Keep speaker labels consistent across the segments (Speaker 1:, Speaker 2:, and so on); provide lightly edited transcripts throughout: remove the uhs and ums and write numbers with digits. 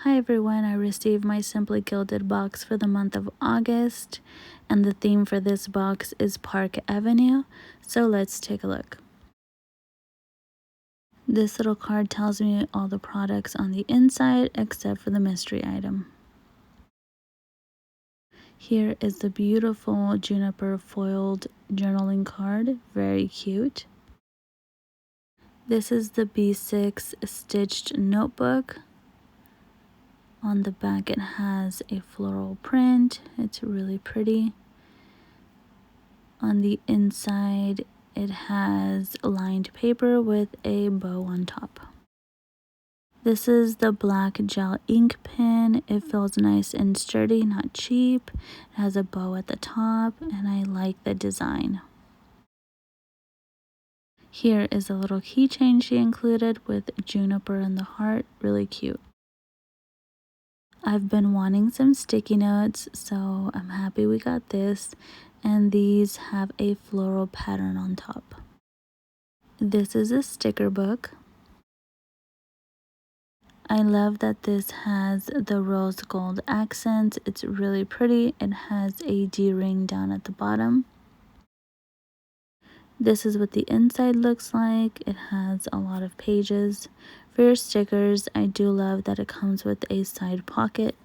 Speaker 1: Hi everyone, I received my Simply Gilded box for the month of August, and the theme for this box is Park Avenue, so let's take a look. This little card tells me all the products on the inside except for the mystery item. Here is the beautiful juniper foiled journaling card, very cute. This is the B6 stitched notebook. On the back it has a floral print. It's really pretty. On the inside it has lined paper with a bow on top. This is the black gel ink pen. It feels nice and sturdy, not cheap. It has a bow at the top and I like the design. Here is a little keychain she included with juniper in the heart, really cute. I've been wanting some sticky notes, so I'm happy we got this, and these have a floral pattern on top. This is a sticker book. I love that this has the rose gold accents. It's really pretty. It has a D-ring down at the bottom. This is what the inside looks like. It has a lot of pages. For your stickers, I do love that it comes with a side pocket.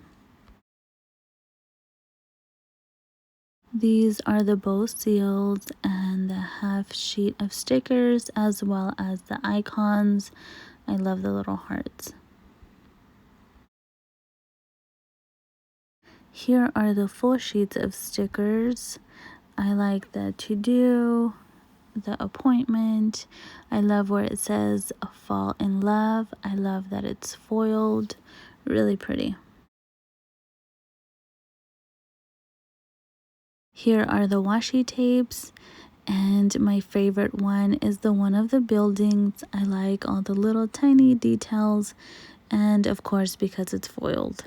Speaker 1: These are the bow seals and the half sheet of stickers, as well as the icons. I love the little hearts. Here are the full sheets of stickers. I like the to-do, the appointment. I love where it says fall in love. I love that it's foiled. Really pretty. Here are the washi tapes, and my favorite one is the one of the buildings. I like all the little tiny details, and of course because it's foiled.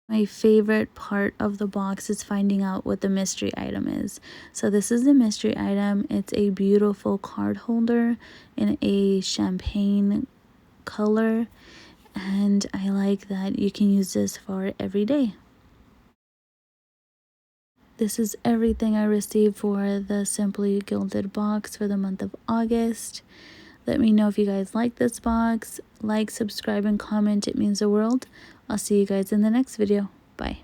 Speaker 1: My favorite part of the box is finding out what the mystery item is. So this is the mystery item. It's a beautiful card holder in a champagne color, and I like that you can use this for every day. This is everything I received for the Simply Gilded box for the month of August. Let me know if you guys like this box. Like, subscribe, and comment. It means the world. I'll see you guys in the next video. Bye.